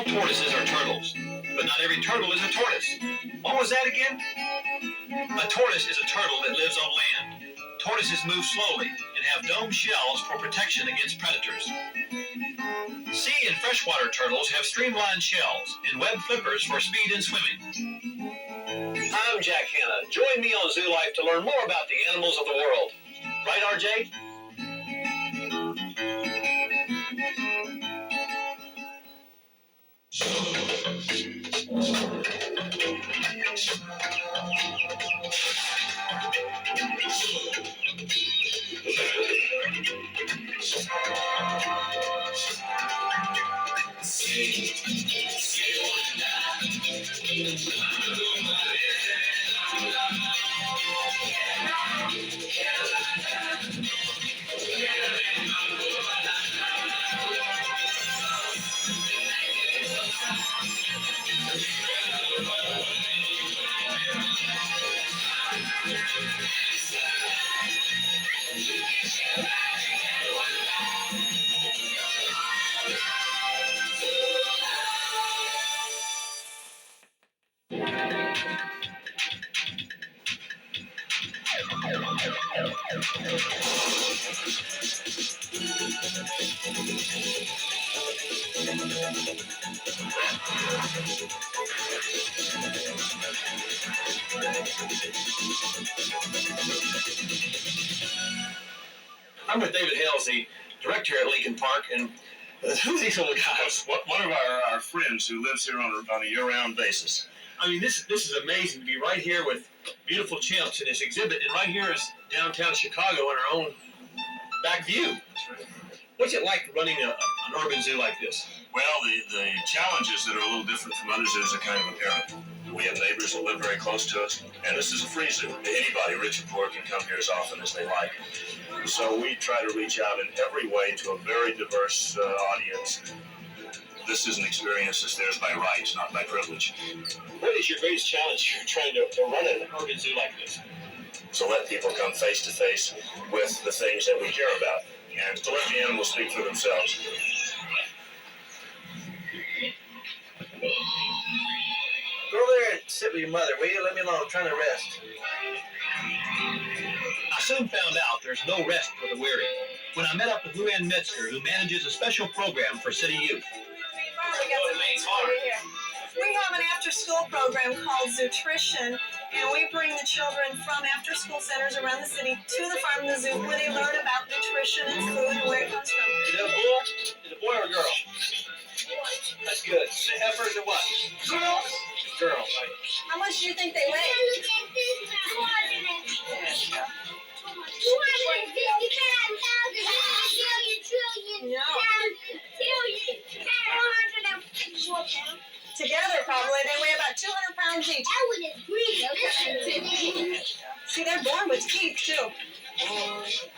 tortoises are turtles, but not every turtle is a tortoise. What was that again? A tortoise is a turtle that lives on land. Tortoises move slowly and have domed shells for protection against predators. Sea and freshwater turtles have streamlined shells and webbed flippers for speed in swimming. I'm Jack Hanna. Join me on Zoo Life to learn more about the animals of the world. Right, RJ? I'm with David Hales, the director here at Lincoln Park, and who's these little guys? One of our friends who lives here on a year-round basis. I mean, this is amazing to be right here with beautiful chimps in this exhibit, and right here is downtown Chicago in our own back view. What's it like running an urban zoo like this? Well, the challenges that are a little different from other zoos are kind of apparent. We have neighbors that live very close to us, and this is a free zoo. Anybody, rich and poor, can come here as often as they like. So we try to reach out in every way to a very diverse audience. This is an experience that's theirs by right, not by privilege. What is your greatest challenge here trying to run an urban zoo like this? So let people come face to face with the things that we care about, and to let the animals speak for themselves. Go over there and sit with your mother, will you? Let me alone. I'm trying to rest. I soon found out there's no rest for the weary when I met up with Luann Metzger, who manages a special program for city youth. We have an after-school program called Zootrition, and we bring the children from after-school centers around the city to the farm and the zoo where they learn about nutrition and food and where it comes from. Is it a boy or a girl? That's good. The heifers are what? Girls. Girls, right? How much do you think they weigh? Together, probably, they weigh about 200 pounds each. See, they're born with teeth, too.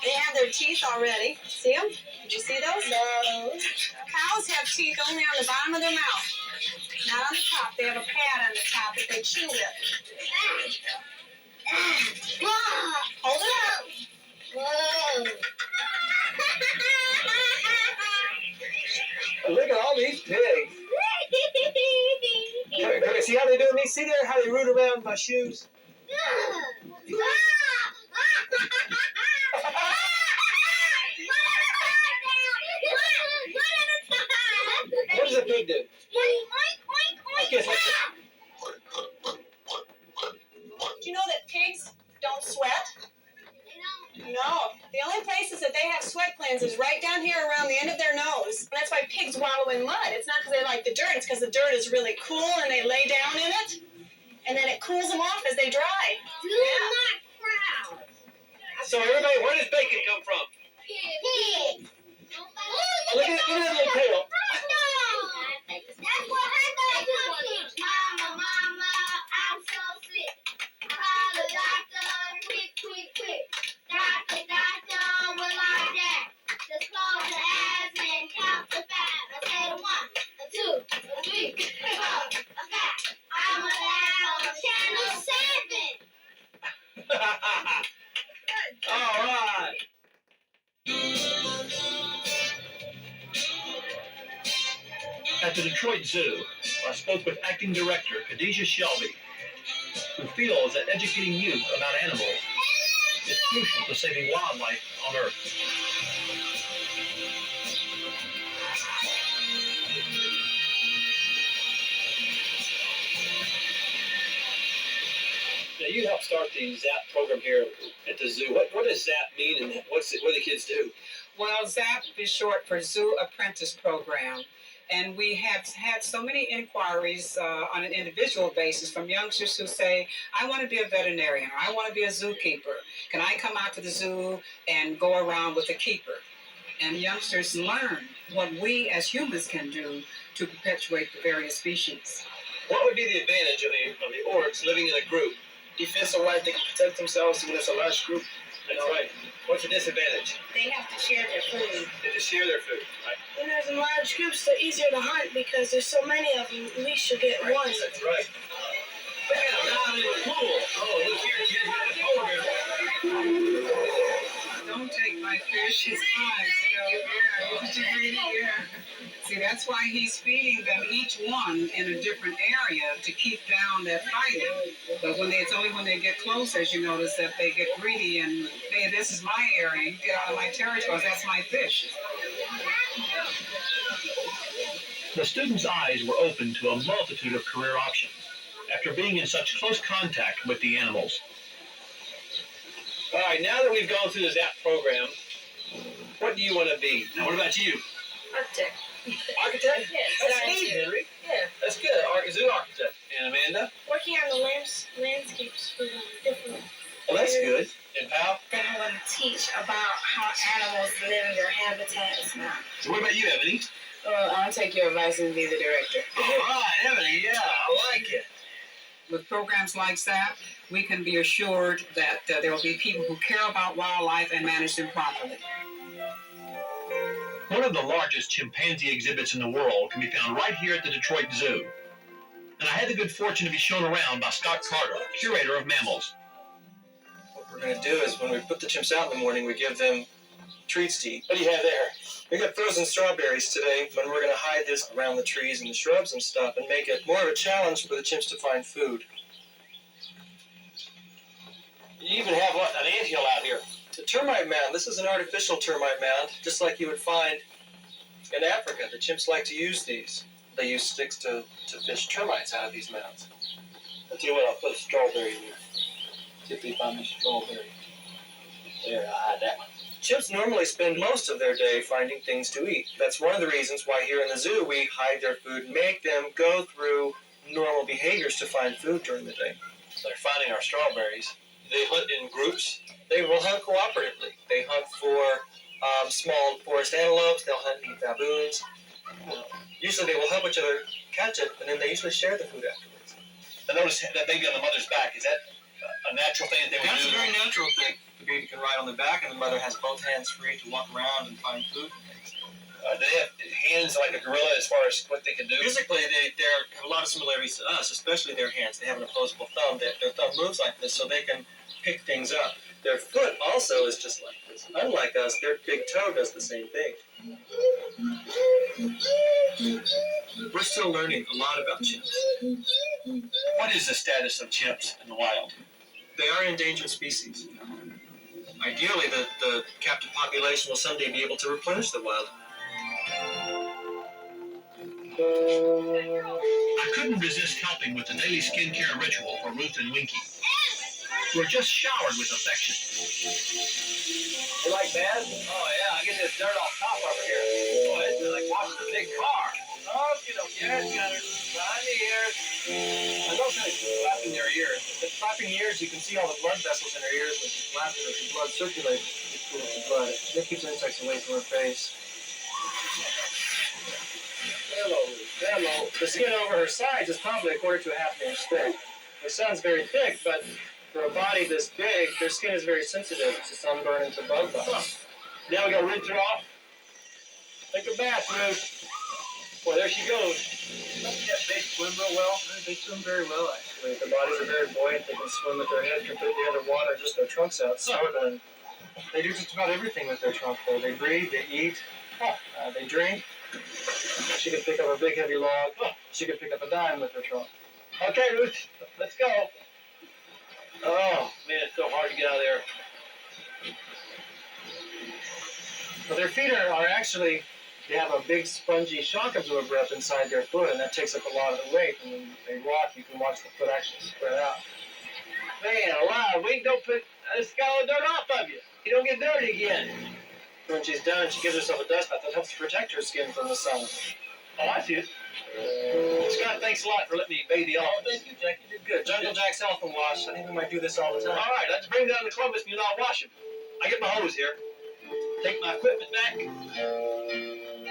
They have their teeth already. See them? Did you see those? No. Cows have teeth only on the bottom of their mouth, not on the top. They have a pad on the top that they chew with. Hold it up. Whoa. Look at all these pigs. Okay, see how they doing these? See there how they root around my shoes? What does a pig do? I guess like Do you know that pigs don't sweat? No. The only places that they have sweat glands is right down here around the end of their nose. And that's why pigs wallow in mud. It's not because they like the dirt. It's because the dirt is really cool and they lay down in it. And then it cools them off as they dry. Yeah. So everybody, where does bacon come from? Pig. look at that little tail. That's what her name is. Mama, I'm so sick. Call the doctor, quick. Doctor, what like that? Just close the eyes and count to 5. I say the 1, a 2, a 3, a 4, a 5. I'm alive on channel 7. All right. At the Detroit Zoo, I spoke with acting director Khadijah Shelby, who feels that educating youth about animals is crucial to saving wildlife on Earth. Now, you helped start the ZAP program here at the zoo. What does ZAP mean, and what do the kids do? Well, ZAP is short for Zoo Apprentice Program. And we have had so many inquiries on an individual basis from youngsters who say, I want to be a veterinarian, or I want to be a zookeeper. Can I come out to the zoo and go around with a keeper? And youngsters learn what we as humans can do to perpetuate the various species. What would be the advantage of the orcs living in a group? Defensive-wise, they can protect themselves even if it's a large group. That's right. What's the disadvantage? They have to share their food. They just share their food, right? When there's a large group, it's easier to hunt because there's so many of them. At least you'll get one. That's right. Look at them down in the pool. Oh, look here, kid. Don't take my fish, it's mine. See, that's why he's feeding them each one in a different area to keep down that fighting. But it's only when they get close, as you notice, that they get greedy and, hey, this is my area, you get out of my territory, that's my fish. The students' eyes were open to a multitude of career options after being in such close contact with the animals. All right, now that we've gone through the ZAP program, what do you want to be? Now, what about you? Architect. Architect? Yes. That's neat, Henry. Yeah. That's good. Zoo architect. And Amanda? Working on the landscapes for the different. Well, that's good. And Pal? Then I want to teach about how animals live in their habitats now. So what about you, Ebony? I'll take your advice and be the director. All right, Ebony. Yeah, I like it. With programs like that, we can be assured that there will be people who care about wildlife and manage them properly. One of the largest chimpanzee exhibits in the world can be found right here at the Detroit Zoo. And I had the good fortune to be shown around by Scott Carter, curator of mammals. What we're going to do is when we put the chimps out in the morning, we give them treats to eat. What do you have there? We got frozen strawberries today, and we're going to hide this around the trees and the shrubs and stuff and make it more of a challenge for the chimps to find food. You even have an anthill out here. The termite mound. This is an artificial termite mound, just like you would find in Africa. The chimps like to use these. They use sticks to fish termites out of these mounds. I'll tell you what, I'll put a strawberry in here. See if they find me strawberry. There, I'll hide that one. Chimps normally spend most of their day finding things to eat. That's one of the reasons why here in the zoo we hide their food and make them go through normal behaviors to find food during the day. So they're finding our strawberries. They hunt in groups. They will hunt cooperatively. They hunt for small forest antelopes. They'll hunt baboons. Usually they will help each other catch it, and then they usually share the food afterwards. I noticed that baby on the mother's back. Is that a natural thing that they would do? That's a very natural thing. The baby can ride on the back, and the mother has both hands free to walk around and find food. Do they have hands like a gorilla as far as what they can do? Physically, they have a lot of similarities to us, especially their hands. They have an opposable thumb. Their thumb moves like this, so they can pick things up. Their foot also is just like this. Unlike us, their big toe does the same thing. We're still learning a lot about chimps. What is the status of chimps in the wild? They are an endangered species. Ideally, the captive population will someday be able to replenish the wild. I couldn't resist helping with the daily skincare ritual for Ruth and Winky, who are just showered with affection. You like that? Oh, yeah, I get this dirt off top over here. Oh, it's like washing a big car. Okay, here's got it. Behind the ears. And those guys flapping their ears. The flapping ears, you can see all the blood vessels in their ears when she's flapping, as the blood circulates. It cools the blood. It keeps the insects away from her face. Hello. The skin over her sides is probably a quarter to a half an inch thick. It sounds very thick, but for a body this big, their skin is very sensitive to sunburn and to bug bites. Now we got rinse her off. Take a bath, Ruth. Boy, there she goes. They swim real well. They swim very well, actually. Their bodies are very buoyant. They can swim with their head completely underwater, just their trunks out. They do just about everything with their trunk, though. They breathe, they eat, they drink. She can pick up a big heavy log. She can pick up a dime with her trunk. Okay, Ruth, let's go. Oh, man, it's so hard to get out of there. But their feet are actually, they have a big spongy shock absorber up inside their foot, and that takes up a lot of the weight. And when they walk, you can watch the foot actually spread out. Man, alive, Wink, don't put this scallop dirt off of you. You don't get dirty again. When she's done, she gives herself a dust bath that helps protect her skin from the sun. Oh, I see it. Scott, thanks a lot for letting me bathe the elephants. Oh, thank you, Jack. You did good. Jungle Jack's elephant wash. I think we might do this all the time. All right, let's bring down the Columbus and you'll not wash him. I get my hose here. Take my equipment back.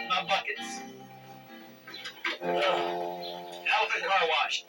My buckets. Elephant car wash.